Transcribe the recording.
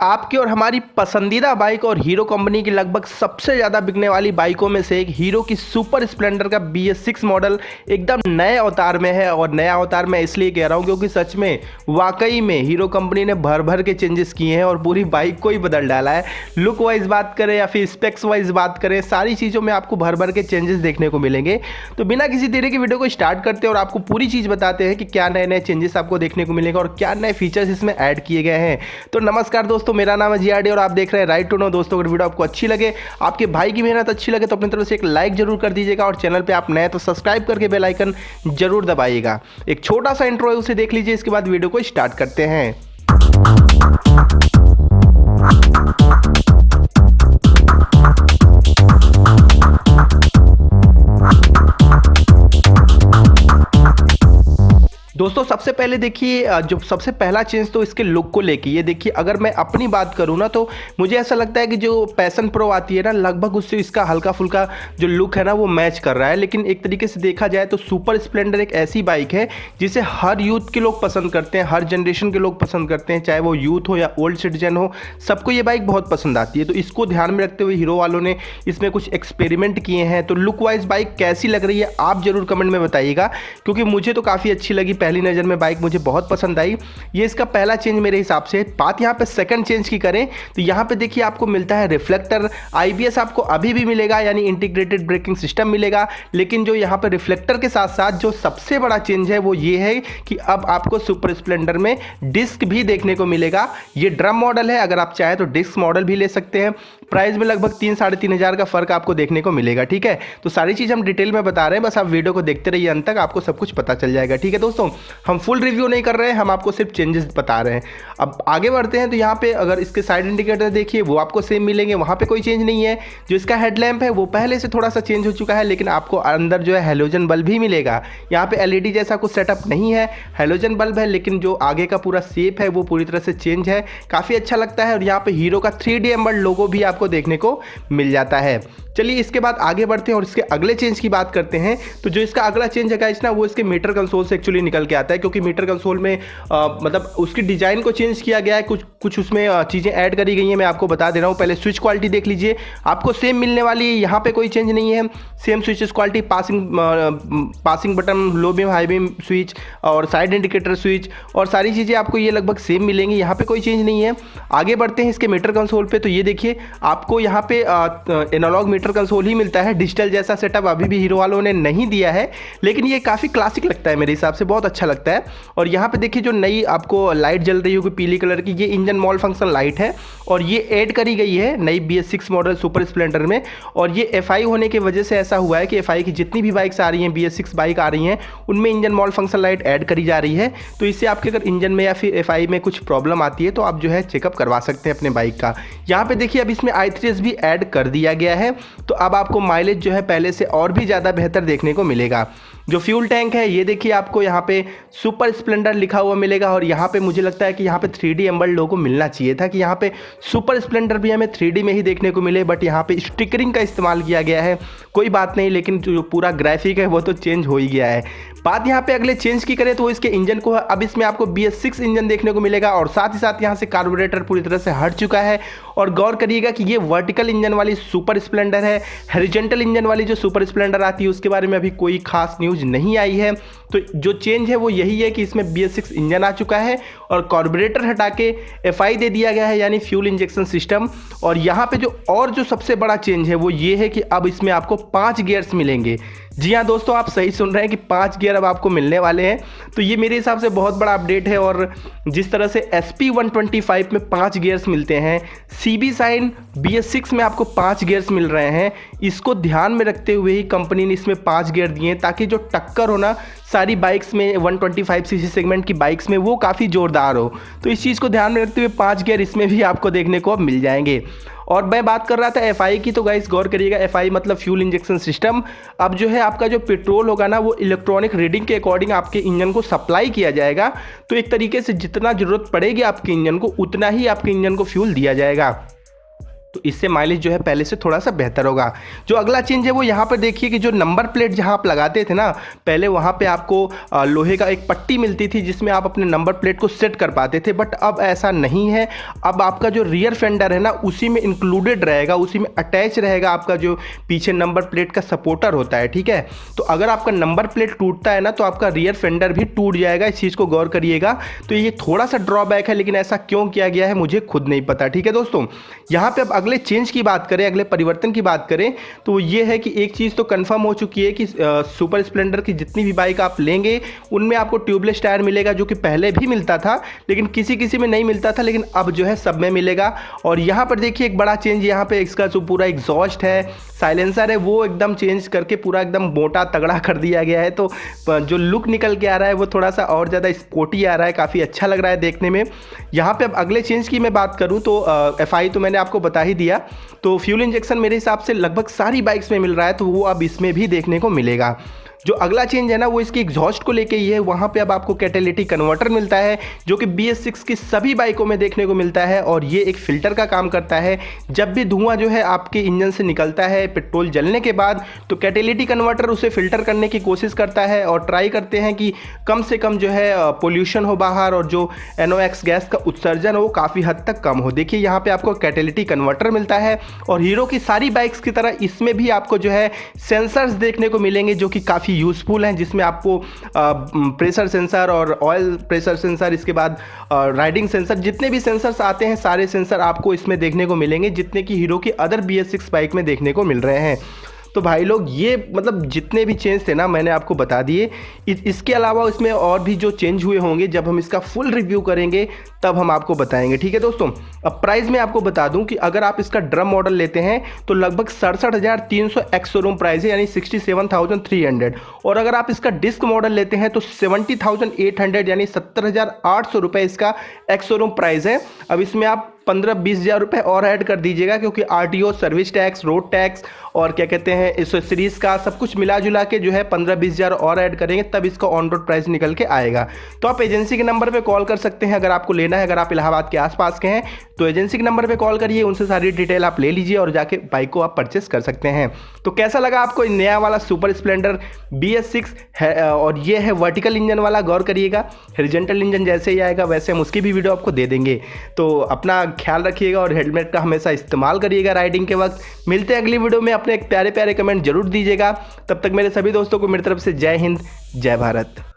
आपकी और हमारी पसंदीदा बाइक और हीरो कंपनी की लगभग सबसे ज़्यादा बिकने वाली बाइकों में से एक हीरो की सुपर स्प्लेंडर का BS6 मॉडल एकदम नए अवतार में है। और नया अवतार मैं इसलिए कह रहा हूँ क्योंकि सच में वाकई में हीरो कंपनी ने भर भर के चेंजेस किए हैं और पूरी बाइक को ही बदल डाला है। लुक वाइज बात करें या फिर स्पेक्स वाइज बात करें, सारी चीज़ों में आपको भर भर के चेंजेस देखने को मिलेंगे। तो बिना किसी देरी की वीडियो को स्टार्ट करते हैं और आपको पूरी चीज़ बताते हैं कि क्या नए नए चेंजेस आपको देखने को मिलेगा और क्या नए फीचर्स इसमें ऐड किए गए हैं। तो नमस्कार दोस्तों, मेरा नाम है GRD और आप देख रहे हैं राइट टू नो। दोस्तों अगर वीडियो आपको अच्छी लगे, आपके भाई की मेहनत अच्छी लगे तो अपनी तरफ से एक लाइक जरूर कर दीजिएगा और चैनल पे आप नए तो सब्सक्राइब करके बेल आइकन जरूर दबाइएगा। एक छोटा सा इंट्रो है, उसे देख लीजिए, इसके बाद वीडियो को स्टार्ट करते हैं। दोस्तों सबसे पहले देखिए, जो सबसे पहला चेंज तो इसके लुक को लेके, ये देखिए अगर मैं अपनी बात करूँ ना तो मुझे ऐसा लगता है कि जो पैशन प्रो आती है ना, लगभग उससे इसका हल्का फुल्का जो लुक है ना वो मैच कर रहा है। लेकिन एक तरीके से देखा जाए तो सुपर स्प्लेंडर एक ऐसी बाइक है जिसे हर यूथ के लोग पसंद करते हैं, हर जनरेशन के लोग पसंद करते हैं, चाहे वो यूथ हो या ओल्ड सिटीजन हो, सबको ये बाइक बहुत पसंद आती है। तो इसको ध्यान में रखते हुए हीरो वालों ने इसमें कुछ एक्सपेरिमेंट किए हैं। तो लुक वाइज बाइक कैसी लग रही है आप जरूर कमेंट में बताइएगा, क्योंकि मुझे तो काफ़ी अच्छी लगी। पहली नज़र में बाइक मुझे बहुत पसंद आई। ये इसका पहला चेंज मेरे हिसाब से। बात यहाँ पे सेकंड चेंज की करें तो यहाँ पे देखिए आपको मिलता है रिफ्लेक्टर। IBS आपको अभी भी मिलेगा, यानी इंटीग्रेटेड ब्रेकिंग सिस्टम मिलेगा। लेकिन जो यहाँ पे रिफ्लेक्टर के साथ साथ जो सबसे बड़ा चेंज है वो ये है कि अब आपको सुपर स्प्लेंडर में डिस्क भी देखने को मिलेगा। ये ड्रम मॉडल है, अगर आप चाहें तो डिस्क मॉडल भी ले सकते हैं। प्राइस में लगभग 3-3.5 हज़ार का फर्क आपको देखने को मिलेगा। ठीक है, तो सारी चीज़ हम डिटेल में बता रहे हैं, बस आप वीडियो को देखते रहिए अंत तक, आपको सब कुछ पता चल जाएगा। ठीक है दोस्तों, हम फुल रिव्यू नहीं कर रहे हैं, हम आपको सिर्फ चेंजेस बता रहे हैं। अब आगे बढ़ते हैं तो यहाँ पे अगर इसके साइड इंडिकेटर देखिए वो आपको सेम मिलेंगे, वहाँ पे कोई चेंज नहीं है। जो इसका हेडलैम्प है वो पहले से थोड़ा सा चेंज हो चुका है, लेकिन आपको अंदर जो है हेलोजन बल्ब भी मिलेगा। यहाँ पे LED जैसा कुछ सेटअप नहीं है, हेलोजन बल्ब है, लेकिन जो आगे का पूरा शेप है वो पूरी तरह से चेंज है, काफ़ी अच्छा लगता है। और यहाँ पे हीरो का 3D एम्बर्ड लोगो भी आपको देखने को मिल जाता है। चलिए इसके बाद आगे बढ़ते हैं और इसके अगले चेंज की बात करते हैं। तो जो इसका अगला चेंज है गाइस ना, वो इसके मीटर कंसोल से एक्चुअली निकल के आता है, क्योंकि मीटर कंसोल में मतलब उसकी डिज़ाइन को चेंज किया गया है, कुछ उसमें चीज़ें ऐड करी गई हैं। मैं आपको बता दे रहा हूँ, पहले स्विच क्वालिटी देख लीजिए, आपको सेम मिलने वाली है, यहाँ पे कोई चेंज नहीं है। Same switches quality, passing button, low beam high beam switch और साइड इंडिकेटर स्विच और सारी चीज़ें आपको ये लगभग सेम मिलेंगी, यहाँ पे कोई चेंज नहीं है। आगे बढ़ते हैं इसके मीटर कंसोल पे, तो ये देखिए आपको यहाँ पे एनालॉग मीटर कंसोल ही मिलता है। डिजिटल जैसा सेटअप अभी भी हीरो वालों ने नहीं दिया है, लेकिन ये काफ़ी क्लासिक लगता है मेरे हिसाब से, बहुत अच्छा लगता है। और यहाँ पे देखिए जो नई आपको लाइट जल रही होगी पीली कलर की, ये इंजन मॉल फंक्शन लाइट है और ये ऐड करी गई है नई BS6 मॉडल सुपर स्प्लेंडर में। और ये FI होने की वजह से ऐसा हुआ है कि FI की जितनी भी बाइक्स आ रही हैं, BS6 बाइक आ रही हैं, उनमें engine mall function light add करी जा रही है। तो इससे आपके अगर इंजन में या फिर FI में कुछ प्रॉब्लम आती है तो आप जो है चेकअप करवा सकते हैं अपने बाइक का। यहाँ पे देखिए अब इसमें i3S भी ऐड कर दिया गया है, तो अब आपको माइलेज जो है पहले से और भी ज़्यादा बेहतर देखने को मिलेगा। जो फ्यूल टैंक है ये देखिए आपको यहाँ पे सुपर स्प्लेंडर लिखा हुआ मिलेगा और यहाँ पे मुझे लगता है कि यहाँ पे 3D एम्बर्ड लोगो मिलना चाहिए था कि यहाँ पे सुपर स्प्लेंडर भी हमें 3D में ही देखने को मिले, बट यहाँ पे स्टिकरिंग का इस्तेमाल किया गया है। कोई बात नहीं, लेकिन जो पूरा ग्राफिक है वो तो चेंज हो ही गया है। बात यहाँ पे अगले चेंज की करें तो इसके इंजन को, अब इसमें आपको BS6 इंजन देखने को मिलेगा और साथ ही साथ यहाँ से कार्बोरेटर पूरी तरह से हट चुका है। और गौर करिएगा कि ये वर्टिकल इंजन वाली सुपर स्प्लेंडर है, हॉरिजॉन्टल इंजन वाली जो सुपर स्प्लेंडर आती है उसके बारे में अभी कोई खास न्यूज़ नहीं आई है। तो जो चेंज है वो यही है कि इसमें BS6 इंजन आ चुका है और कार्बोरेटर हटा के FI दे दिया गया है, यानी फ्यूल इंजेक्शन सिस्टम। और यहाँ पे जो सबसे बड़ा चेंज है वो ये है कि अब इसमें आपको 5 गियर्स मिलेंगे। जी हाँ दोस्तों, आप सही सुन रहे हैं कि 5 गियर अब आपको मिलने वाले हैं। तो ये मेरे हिसाब से बहुत बड़ा अपडेट है। और जिस तरह से SP125 में 5 गियर्स मिलते हैं, CB साइन BS6 में आपको 5 गियर्स मिल रहे हैं, इसको ध्यान में रखते हुए ही कंपनी ने इसमें 5 गियर दिए हैं, ताकि जो टक्कर हो ना सारी बाइक्स में 125cc सेगमेंट की बाइक्स में वो काफ़ी ज़ोरदार हो। तो इस चीज़ को ध्यान में रखते हुए 5 गियर इसमें भी आपको देखने को अब मिल जाएंगे। और मैं बात कर रहा था FI की, तो गाइस गौर करिएगा, FI मतलब फ्यूल इंजेक्शन सिस्टम। अब जो है आपका जो पेट्रोल होगा ना वो इलेक्ट्रॉनिक रीडिंग के अकॉर्डिंग आपके इंजन को सप्लाई किया जाएगा। तो एक तरीके से जितना ज़रूरत पड़ेगी आपके इंजन को, उतना ही आपके इंजन को फ्यूल दिया जाएगा। तो इससे माइलेज जो है पहले से थोड़ा सा बेहतर होगा। जो अगला चेंज है वो यहाँ पर देखिए कि जो नंबर प्लेट जहाँ आप लगाते थे ना, पहले वहाँ पे आपको लोहे का एक पट्टी मिलती थी जिसमें आप अपने नंबर प्लेट को सेट कर पाते थे, बट अब ऐसा नहीं है। अब आपका जो रियर फेंडर है ना उसी में इंक्लूडेड रहेगा, उसी में अटैच रहेगा आपका जो पीछे नंबर प्लेट का सपोर्टर होता है, ठीक है। तो अगर आपका नंबर प्लेट टूटता है ना तो आपका रियर फेंडर भी टूट जाएगा, इस चीज़ को गौर करिएगा। तो ये थोड़ा सा ड्रॉबैक है, लेकिन ऐसा क्यों किया गया है मुझे खुद नहीं पता, ठीक है दोस्तों। यहाँ पे अब अगले चेंज की बात करें, अगले परिवर्तन की बात करें तो ये है कि एक चीज़ तो कंफर्म हो चुकी है कि सुपर स्प्लेंडर की जितनी भी बाइक आप लेंगे उनमें आपको ट्यूबलेस टायर मिलेगा, जो कि पहले भी मिलता था लेकिन किसी किसी में नहीं मिलता था, लेकिन अब जो है सब में मिलेगा। और यहाँ पर देखिए एक बड़ा चेंज, यहाँ पे इसका जो पूरा एग्जॉस्ट है, साइलेंसर है, वो एकदम चेंज करके पूरा एकदम मोटा तगड़ा कर दिया गया है। तो जो लुक निकल के आ रहा है वो थोड़ा सा और ज़्यादा स्पोर्टी आ रहा है, काफ़ी अच्छा लग रहा है देखने में। यहाँ पे अब अगले चेंज की मैं बात करूँ तो एफआई तो मैंने आपको बता ही दिया। तो फ्यूल इंजेक्शन मेरे हिसाब से लगभग सारी बाइक्स में मिल रहा है, तो वो अब इसमें भी देखने को मिलेगा। जो अगला चेंज है ना वो इसकी एग्जॉस्ट को लेके ही है। वहाँ पे अब आपको कैटेलिटिक कन्वर्टर मिलता है जो कि BS6 की सभी बाइकों में देखने को मिलता है, और ये एक फ़िल्टर का काम करता है। जब भी धुआं जो है आपके इंजन से निकलता है पेट्रोल जलने के बाद, तो कैटेलिटिक कन्वर्टर उसे फ़िल्टर करने की कोशिश करता है और ट्राई करते हैं कि कम से कम जो है पोल्यूशन हो बाहर, और जो NOx गैस का उत्सर्जन हो वो काफ़ी हद तक कम हो। देखिए यहाँ पर आपको कैटेलिटिक कन्वर्टर मिलता है, और हीरो की सारी बाइक्स की तरह इसमें भी आपको जो है सेंसर्स देखने को मिलेंगे जो कि काफ़ी यूज़फुल हैं, जिसमें आपको प्रेशर सेंसर और ऑयल प्रेशर सेंसर, इसके बाद राइडिंग सेंसर, जितने भी सेंसर्स आते हैं सारे सेंसर आपको इसमें देखने को मिलेंगे, जितने कि हीरो की अदर BS6 बाइक में देखने को मिल रहे हैं। तो भाई लोग ये मतलब जितने भी चेंज थे ना मैंने आपको बता दिए। इसके अलावा इसमें और भी जो चेंज हुए होंगे जब हम इसका फुल रिव्यू करेंगे तब हम आपको बताएंगे, ठीक है दोस्तों। अब प्राइस में आपको बता दूं कि अगर आप इसका ड्रम मॉडल लेते हैं तो लगभग 67,300 एक्स शोरूम प्राइस है, यानी 67,300, और अगर आप इसका डिस्क मॉडल लेते हैं तो 70,800 यानी 70,800 रुपये इसका एक्स शोरूम प्राइस है। अब इसमें आप 15-20 हज़ार रुपये और ऐड कर दीजिएगा, क्योंकि RTO, service tax, road tax और क्या कहते हैं एसेसरीज का सब कुछ मिला जुला के जो है 15-20 हज़ार और ऐड करेंगे तब इसका ऑन रोड प्राइस निकल के आएगा। तो आप एजेंसी के नंबर पे कॉल कर सकते हैं अगर आपको लेना है। अगर आप इलाहाबाद के आसपास के हैं तो एजेंसी के नंबर पे कॉल करिए, उनसे सारी डिटेल आप ले लीजिए और जाके बाइक को आप परचेस कर सकते हैं। तो कैसा लगा आपको नया वाला सुपर स्प्लेंडर BS6 है, और ये है वर्टिकल इंजन वाला, गौर करिएगा। हॉरिजॉन्टल इंजन जैसे ही आएगा वैसे हम उसकी भी वीडियो आपको दे देंगे। तो अपना ख्याल रखिएगा और हेलमेट का हमेशा इस्तेमाल करिएगा राइडिंग के वक्त। मिलते हैं अगली वीडियो में, अपने एक प्यारे प्यारे कमेंट जरूर दीजिएगा। तब तक मेरे सभी दोस्तों को मेरी तरफ से जय हिंद, जय भारत।